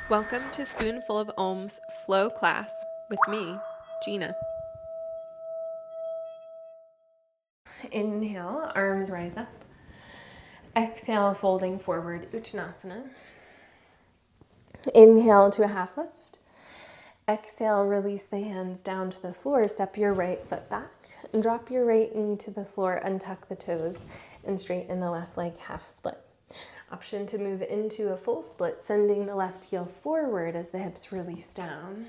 Welcome to Spoonful of Ohm's Flow class with me, Gina. Inhale, arms rise up. Exhale, folding forward, Uttanasana. Inhale to a half lift. Exhale, release the hands down to the floor. Step your right foot back. And drop your right knee to the floor, untuck the toes, and straighten the left leg half split. Option to move into a full split, sending the left heel forward as the hips release down.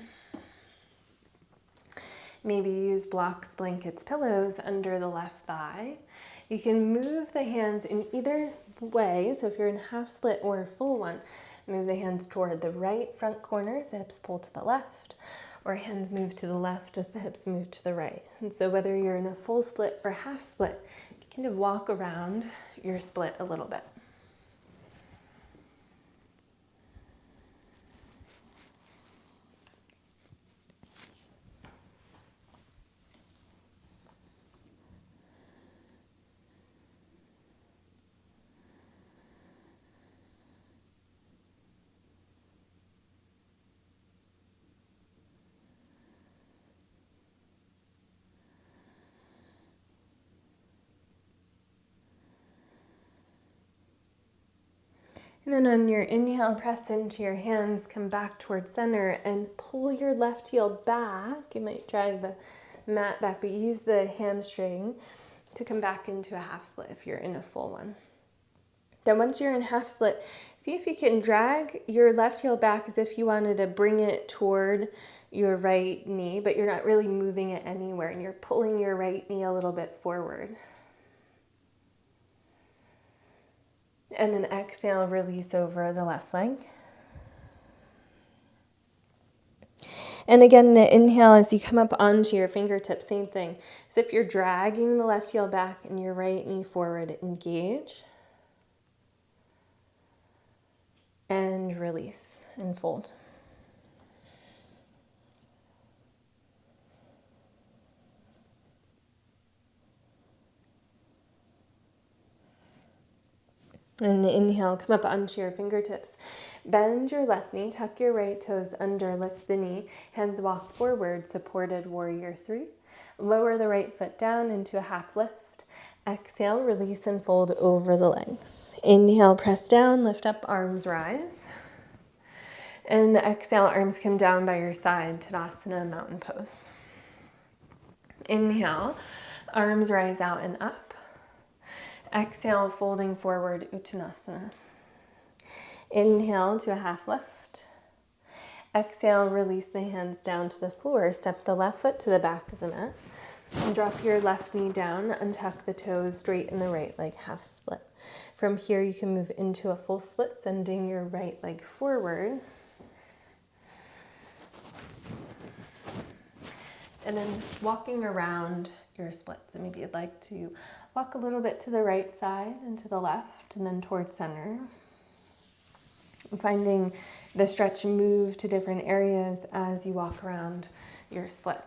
Maybe use blocks, blankets, pillows under the left thigh. You can move the hands in either way. So if you're in half split or full one, move the hands toward the right front corners, the hips pull to the left, or hands move to the left as the hips move to the right. And so whether you're in a full split or half split, you kind of walk around your split a little bit. And then on your inhale, press into your hands, come back towards center and pull your left heel back. You might drag the mat back, but use the hamstring to come back into a half split if you're in a full one. Then once you're in half split, see if you can drag your left heel back as if you wanted to bring it toward your right knee, but you're not really moving it anywhere, and you're pulling your right knee a little bit forward. And then exhale, release over the left leg. And again, inhale as you come up onto your fingertips, same thing. As if you're dragging the left heel back and your right knee forward, engage. And release and fold. And inhale, come up onto your fingertips. Bend your left knee, tuck your right toes under, lift the knee. Hands walk forward, supported warrior three. Lower the right foot down into a half lift. Exhale, release and fold over the legs. Inhale, press down, lift up, arms rise. And exhale, arms come down by your side, Tadasana, mountain pose. Inhale, arms rise out and up. Exhale, folding forward, Uttanasana. Inhale to a half lift. Exhale, release the hands down to the floor. Step the left foot to the back of the mat. And drop your left knee down, untuck the toes, straighten the right leg, half split. From here, you can move into a full split, sending your right leg forward. And then walking around your split. So maybe you'd like to walk a little bit to the right side and to the left and then towards center. And finding the stretch move to different areas as you walk around your split.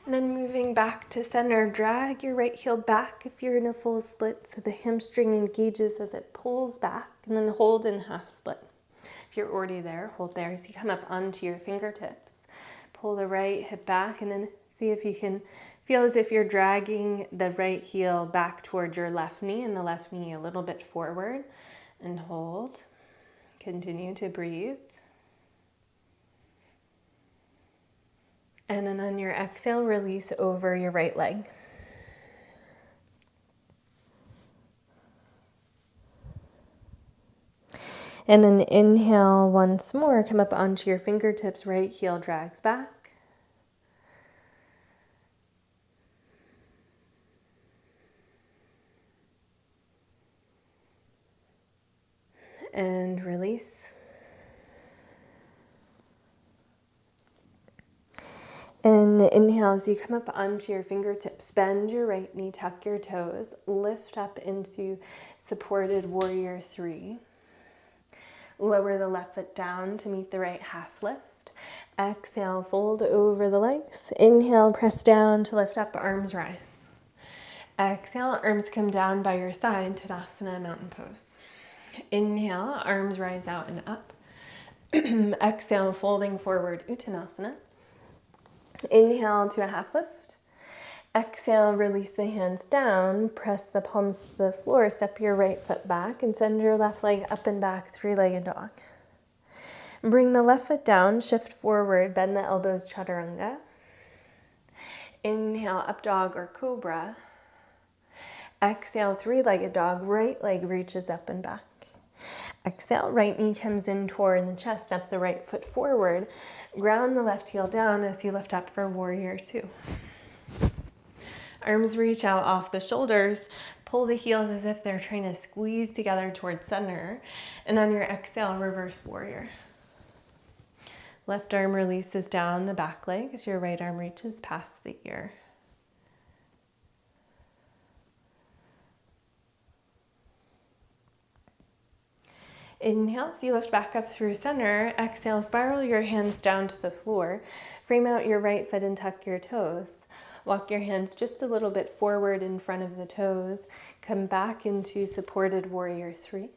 And then moving back to center, drag your right heel back if you're in a full split so the hamstring engages as it pulls back, and then hold in half split. If you're already there, hold there as you come up onto your fingertips. Pull the right hip back and then see if you can feel as if you're dragging the right heel back toward your left knee and the left knee a little bit forward, and hold. Continue to breathe. And then on your exhale, release over your right leg. And then inhale once more, come up onto your fingertips, right heel drags back. and release. And inhale as you come up onto your fingertips. Bend your right knee, tuck your toes, lift up into supported warrior 3. Lower the left foot down to meet the right half lift. Exhale, fold over the legs. Inhale, press down to lift up, arms rise. Exhale, arms come down by your side, Tadasana, mountain pose. Inhale, arms rise out and up. Exhale, folding forward, Uttanasana. Inhale to a half lift. Exhale, release the hands down, press the palms to the floor, step your right foot back and send your left leg up and back, three-legged dog. Bring the left foot down, shift forward, bend the elbows, chaturanga. Inhale, up dog or cobra. Exhale, three-legged dog, right leg reaches up and back. Exhale, right knee comes in toward the chest, step the right foot forward. Ground the left heel down as you lift up for warrior 2. Arms reach out off the shoulders. Pull the heels as if they're trying to squeeze together towards center. And on your exhale, reverse warrior. Left arm releases down the back leg as your right arm reaches past the ear. Inhale, as you lift back up through center. Exhale, spiral your hands down to the floor. Frame out your right foot and tuck your toes. Walk your hands just a little bit forward in front of the toes. Come back into supported warrior 3.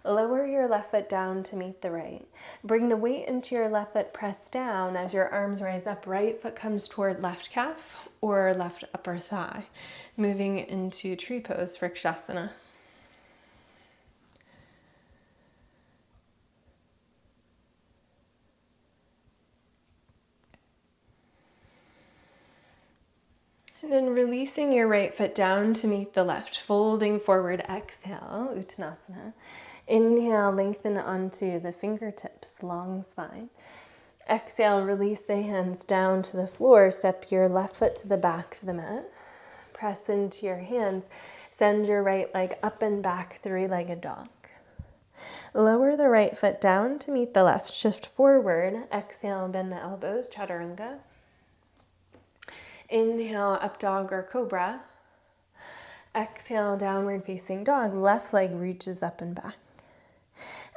Lower your left foot down to meet the right. Bring the weight into your left foot, press down as your arms rise up. Right foot comes toward left calf or left upper thigh. Moving into tree pose, Vrikshasana. And then releasing your right foot down to meet the left, folding forward, exhale, Uttanasana. Inhale, lengthen onto the fingertips, long spine. Exhale, release the hands down to the floor, step your left foot to the back of the mat. Press into your hands, send your right leg up and back, three-legged dog. Lower the right foot down to meet the left, shift forward, exhale, bend the elbows, chaturanga. Inhale, up dog or cobra. Exhale, downward facing dog. Left leg reaches up and back.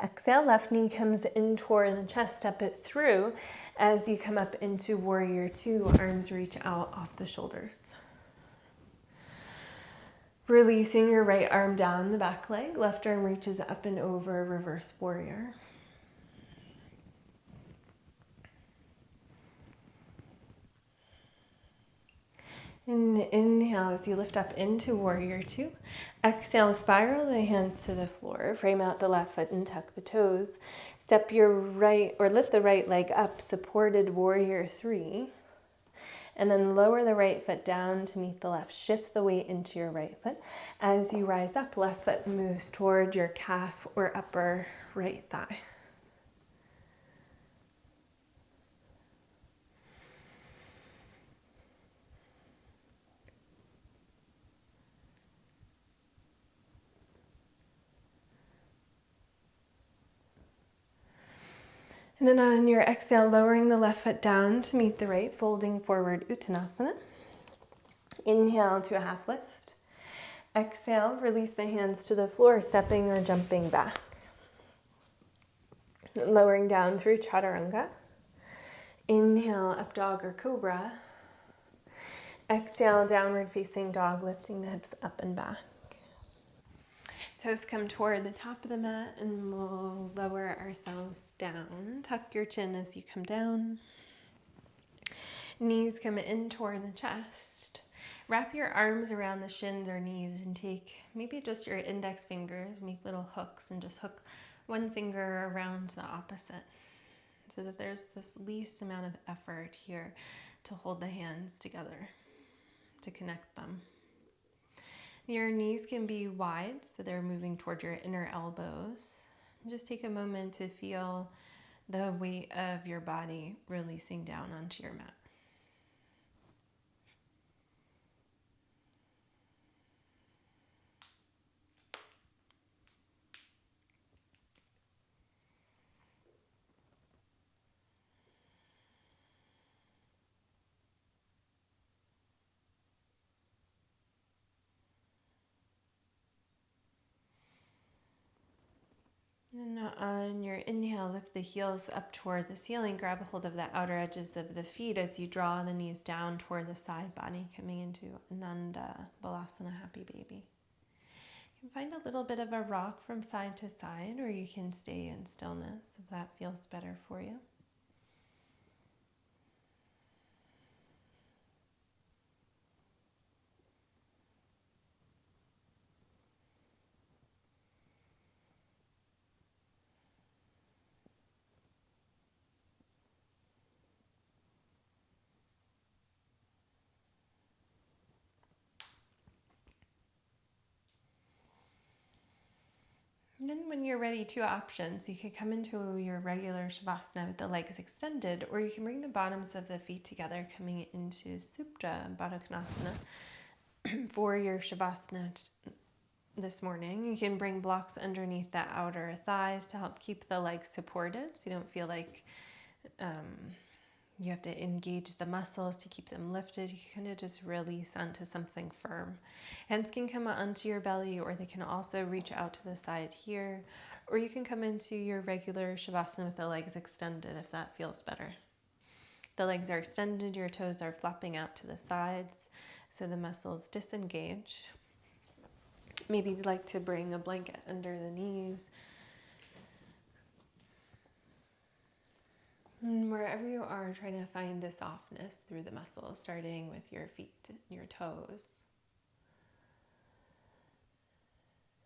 Exhale, left knee comes in toward the chest. Step it through as you come up into warrior 2. Arms reach out off the shoulders. Releasing your right arm down the back leg. Left arm reaches up and over, reverse warrior. And inhale as you lift up into warrior 2. Exhale, spiral the hands to the floor. Frame out the left foot and tuck the toes. Step your right, or lift the right leg up, supported warrior 3. And then lower the right foot down to meet the left. Shift the weight into your right foot. As you rise up, left foot moves toward your calf or upper right thigh. And then on your exhale, lowering the left foot down to meet the right, folding forward, Uttanasana. Inhale to a half lift. Exhale, release the hands to the floor, stepping or jumping back. Lowering down through chaturanga. Inhale, up dog or cobra. Exhale, downward facing dog, lifting the hips up and back. Toes come toward the top of the mat and we'll lower ourselves down. Tuck your chin as you come down. Knees come in toward the chest. Wrap your arms around the shins or knees and take maybe just your index fingers, make little hooks and just hook one finger around the opposite so that there's this least amount of effort here to hold the hands together, to connect them. Your knees can be wide, so they're moving toward your inner elbows. And just take a moment to feel the weight of your body releasing down onto your mat. And on your inhale, lift the heels up toward the ceiling. Grab a hold of the outer edges of the feet as you draw the knees down toward the side body, coming into Ananda Balasana, Happy Baby. You can find a little bit of a rock from side to side, or you can stay in stillness if that feels better for you. And then when you're ready, two options. You could come into your regular Shavasana with the legs extended, or you can bring the bottoms of the feet together, coming into Supta Baddha Konasana. For your Shavasana this morning, you can bring blocks underneath the outer thighs to help keep the legs supported, so you don't feel like you have to engage the muscles to keep them lifted. You can kind of just release onto something firm. Hands can come onto your belly, or they can also reach out to the side here. Or you can come into your regular Shavasana with the legs extended if that feels better. The legs are extended, your toes are flopping out to the sides, so the muscles disengage. Maybe you'd like to bring a blanket under the knees. And wherever you are, try to find a softness through the muscles, starting with your feet and your toes.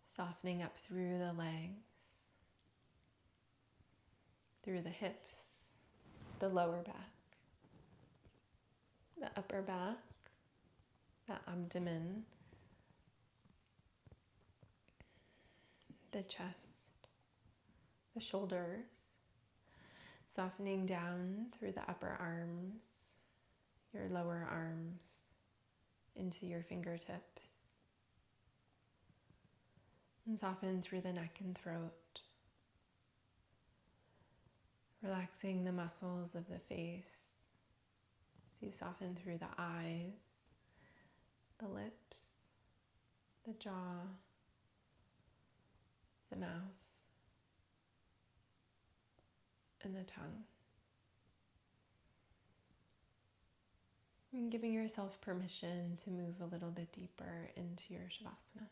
Softening up through the legs, through the hips, the lower back, the upper back, the abdomen, the chest, the shoulders. Softening down through the upper arms, your lower arms, into your fingertips. And soften through the neck and throat. Relaxing the muscles of the face as you soften through the eyes, the lips, the jaw, the mouth, and the tongue. And giving yourself permission to move a little bit deeper into your Shavasana.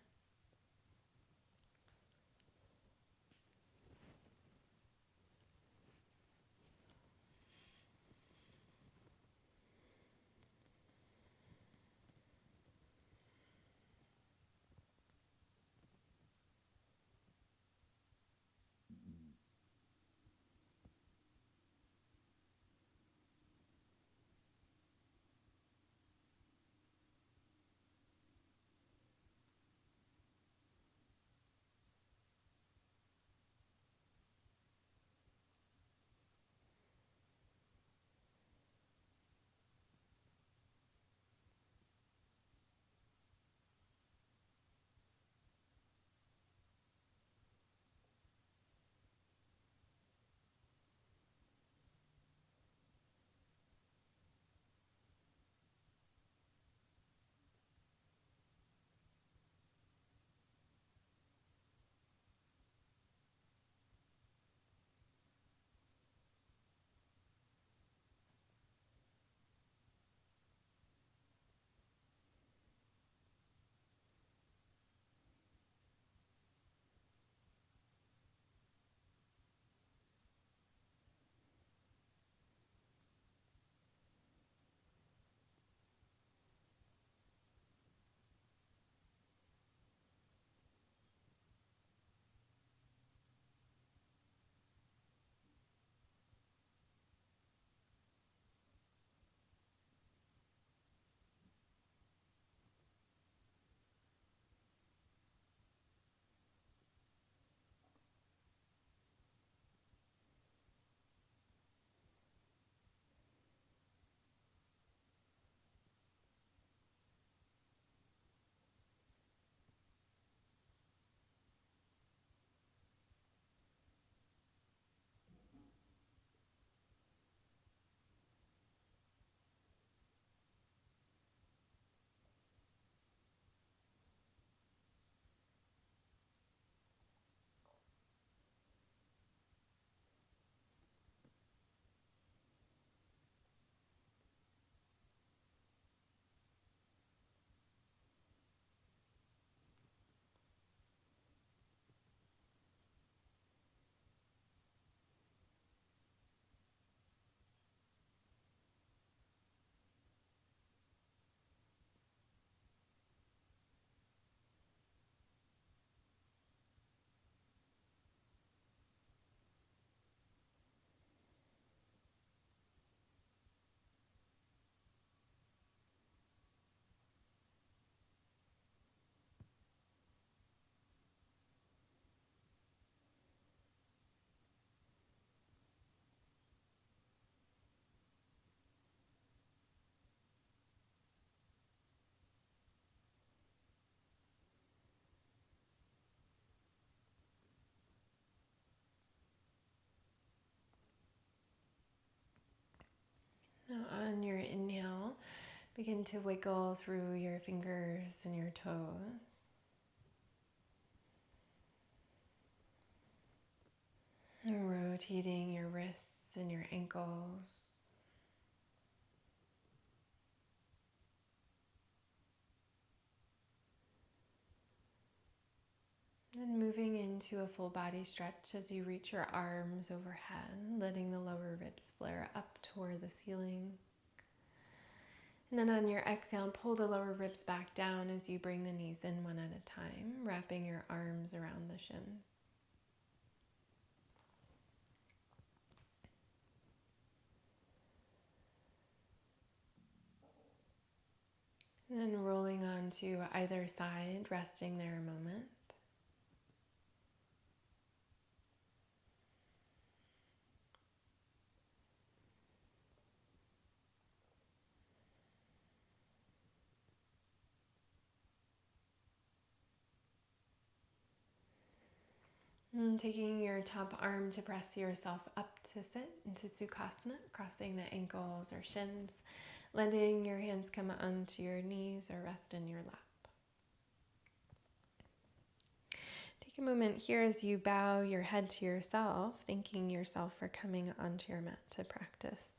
on your inhale, begin to wiggle through your fingers and your toes. And rotating your wrists and your ankles. And moving into a full body stretch as you reach your arms overhead, letting the lower ribs flare up toward the ceiling. And then on your exhale, pull the lower ribs back down as you bring the knees in one at a time, wrapping your arms around the shins. And then rolling onto either side, resting there a moment. And taking your top arm to press yourself up to sit into Sukhasana, crossing the ankles or shins, letting your hands come onto your knees or rest in your lap. Take a moment here as you bow your head to yourself, thanking yourself for coming onto your mat to practice.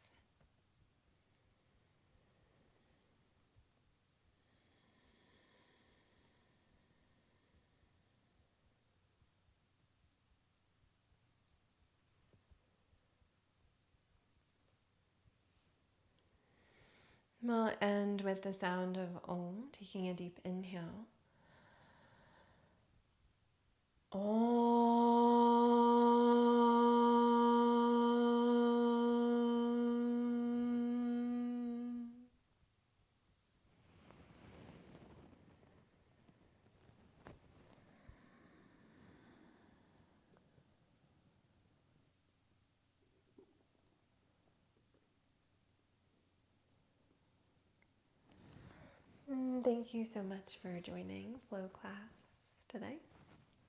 We'll end with the sound of Om, taking a deep inhale. Om. Thank you so much for joining Flow class today.